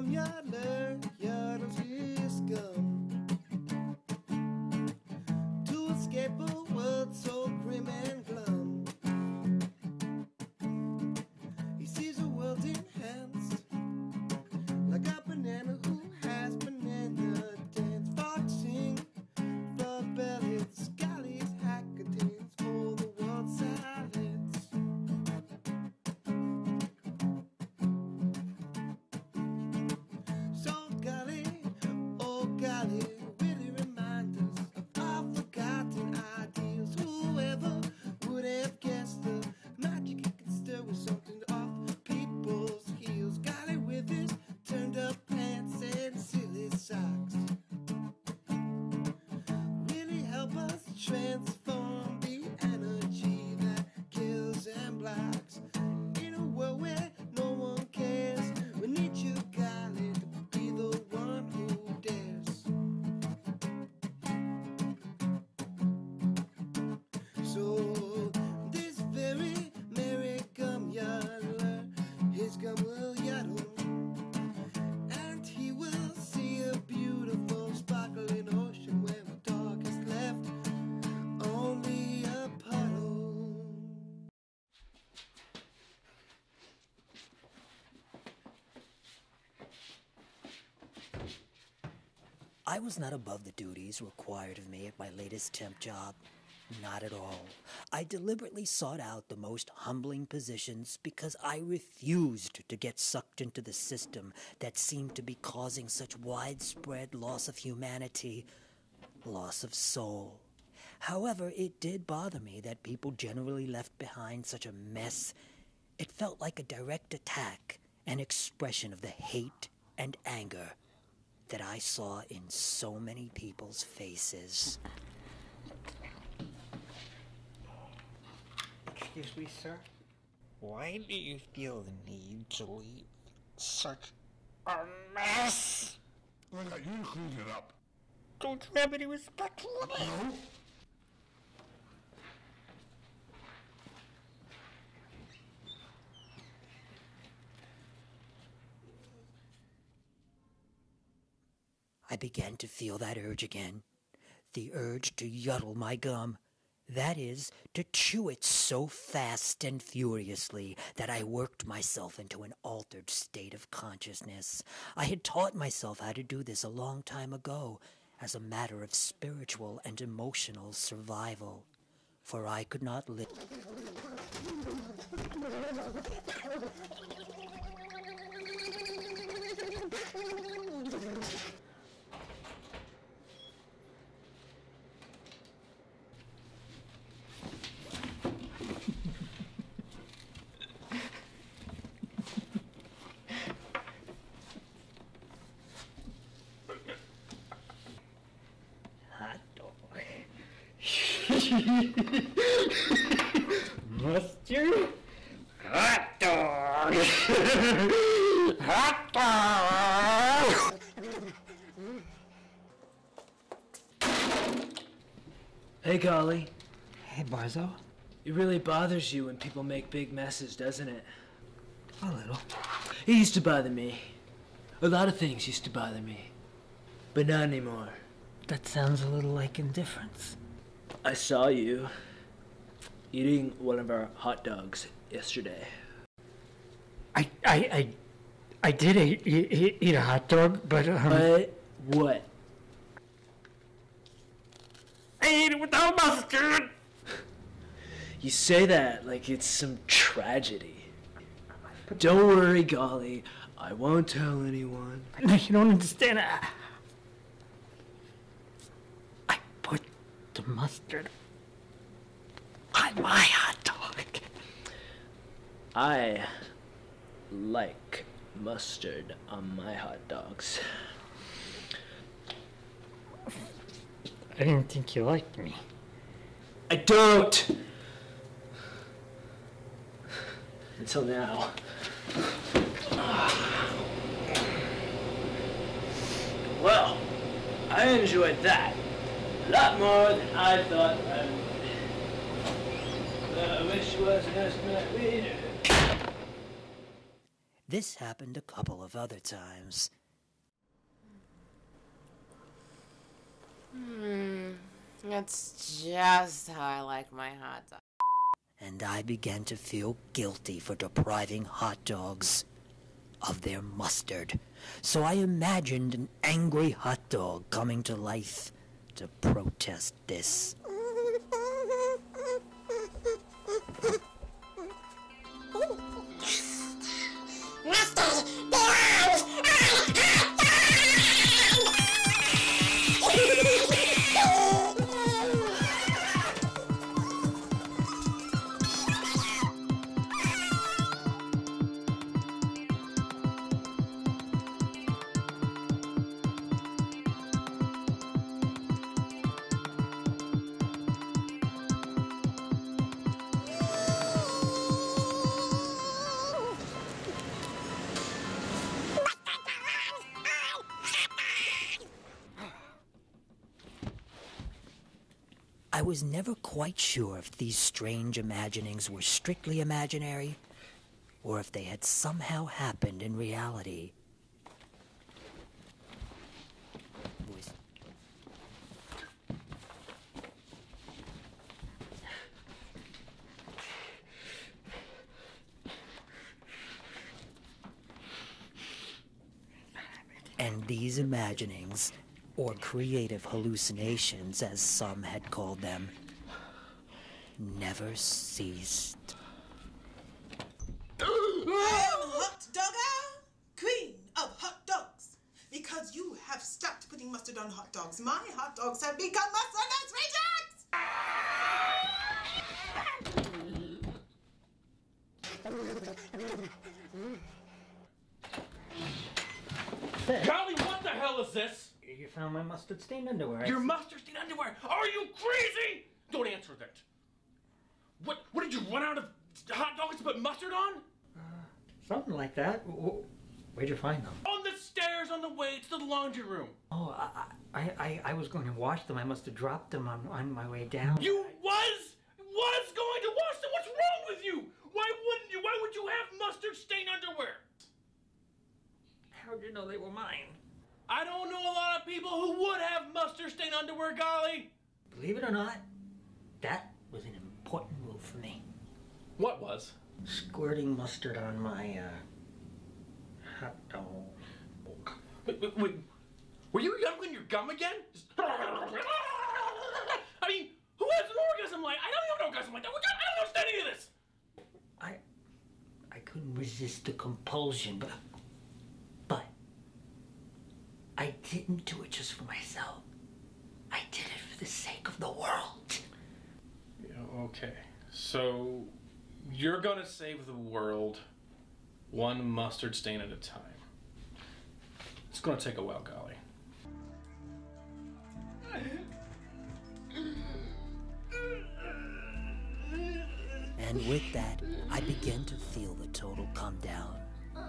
gum yodeler, yodels his gum. To escape a world so grim and glum. He sees a world enhanced, like a banana who has banana dance. Foxing, the-bellied, scallies, hackatins, hold the world silence. So golly, oh golly, really remind us of our forgotten ideals. Whoever would have guessed the magic he could stir with something off people's heels. Golly, with his turned up pants and silly socks, really help us transform the energy that kills and blocks. In a world where no one cares, we need you, golly, to be the one who dares. So this very merry gum yodeler, his gum will yodel, and he will see a beautiful sparkling ocean where the dog has left only a puddle. I was not above the duties required of me at my latest temp job. Not at all. I deliberately sought out the most humbling positions because I refused to get sucked into the system that seemed to be causing such widespread loss of humanity, loss of soul. However, it did bother me that people generally left behind such a mess. It felt like a direct attack, an expression of the hate and anger that I saw in so many people's faces. Excuse me, sir. Why do you feel the need to leave such a mess? I got you to clean it up. Don't you have any respect for me? No? I began to feel that urge again. The urge to yodel my gum. That is, to chew it so fast and furiously that I worked myself into an altered state of consciousness. I had taught myself how to do this a long time ago, as a matter of spiritual and emotional survival. For I could not live. Hot dog. Mustard? Hot dog! Hot dog! Hey, Golly. Hey, Barzo. It really bothers you when people make big messes, doesn't it? A little. It used to bother me. A lot of things used to bother me. But not anymore. That sounds a little like indifference. I saw you eating one of our hot dogs yesterday. I did eat a hot dog, but What? I ate it without mustard! You say that like it's some tragedy. Don't worry, Golly. I won't tell anyone. No, you don't understand. I put the mustard on my hot dog. I like mustard on my hot dogs. I didn't think you liked me. I don't! Until now. Well, I enjoyed that a lot more than I thought I would. I wish you was an estimate reader. This happened a couple of other times. That's just how I like my hot dog. And I began to feel guilty for depriving hot dogs of their mustard. So I imagined an angry hot dog coming to life to protest this. I was never quite sure if these strange imaginings were strictly imaginary, or if they had somehow happened in reality. And these imaginings, or creative hallucinations as some had called them, never ceased. I am Hot Dogger, queen of hot dogs. Because you have stopped putting mustard on hot dogs, my hot dogs have become mustardless rejects! Golly, what the hell is this? You found my mustard-stained underwear. Your mustard-stained underwear? Are you crazy? Don't answer that. What did you run out of hot dogs to put mustard on? Something like that. Where'd you find them? On the stairs on the way to the laundry room. Oh, I was going to wash them. I must have dropped them on my way down. You was going to wash them? What's wrong with you? Why wouldn't you? Why would you have mustard-stained underwear? How'd you know they were mine? I don't know a lot of people who would have mustard-stained underwear, golly. Believe it or not, that was an important move for me. What was? Squirting mustard on my, hot dog. Wait. Were you yuggling your gum again? I mean, who has an orgasm like? I don't have an orgasm like that. I don't understand any of this. I couldn't resist the compulsion, but I didn't do it just for myself. I did it for the sake of the world. Yeah, okay. So, you're gonna save the world one mustard stain at a time. It's gonna take a while, golly. And with that, I began to feel the total come down.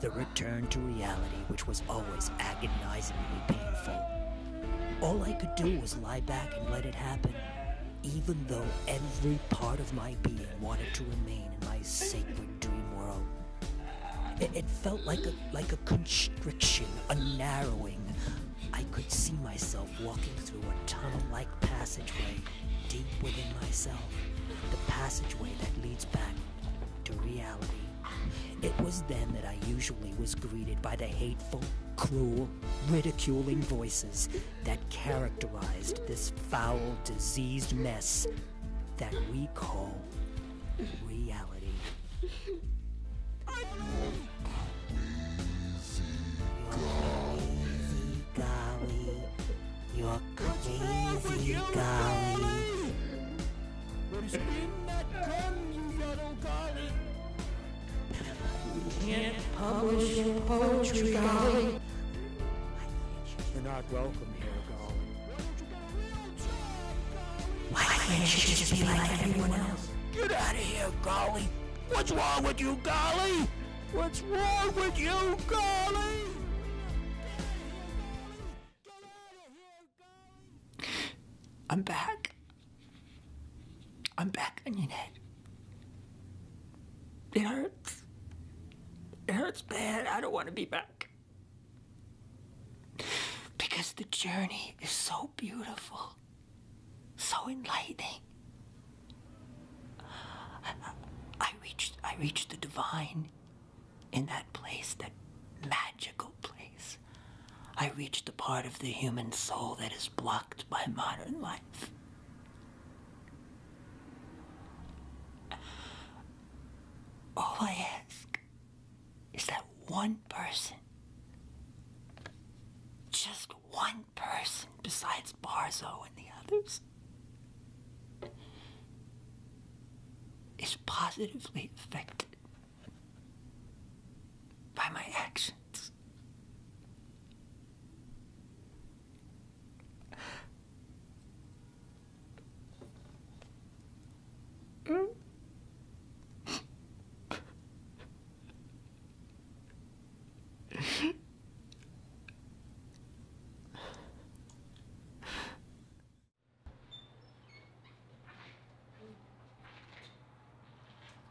The return to reality, which was always agonizingly painful. All I could do was lie back and let it happen, even though every part of my being wanted to remain in my sacred dream world. It felt like a constriction, a narrowing. I could see myself walking through a tunnel-like passageway deep within myself, the passageway that leads back to reality. It was then that I usually was greeted by the hateful, cruel, ridiculing voices that characterized this foul, diseased mess that we call reality. You're crazy, golly. Spin that gun, you little golly. You can't publish your poetry, golly. You're not welcome here, golly. Why can't you just be like everyone else? Get out of here, golly. What's wrong with you, golly? What's wrong with you, golly? I'm back. I'm back, Onion Head. It hurts. It hurts. hurts bad. I don't want to be back. Because the journey is so beautiful, so enlightening. I reached the divine in that place, that magical place. I reached the part of the human soul that is blocked by modern life. All I ask is that one person, just one person besides Barzo and the others, is positively affected by my actions.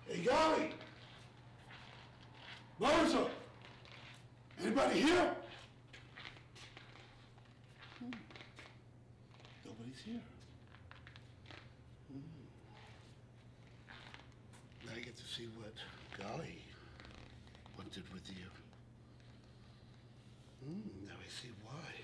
Hey, Golly! Barzo! Anybody here? Nobody's here. Now I get to see what Golly wanted with you. Now I see why.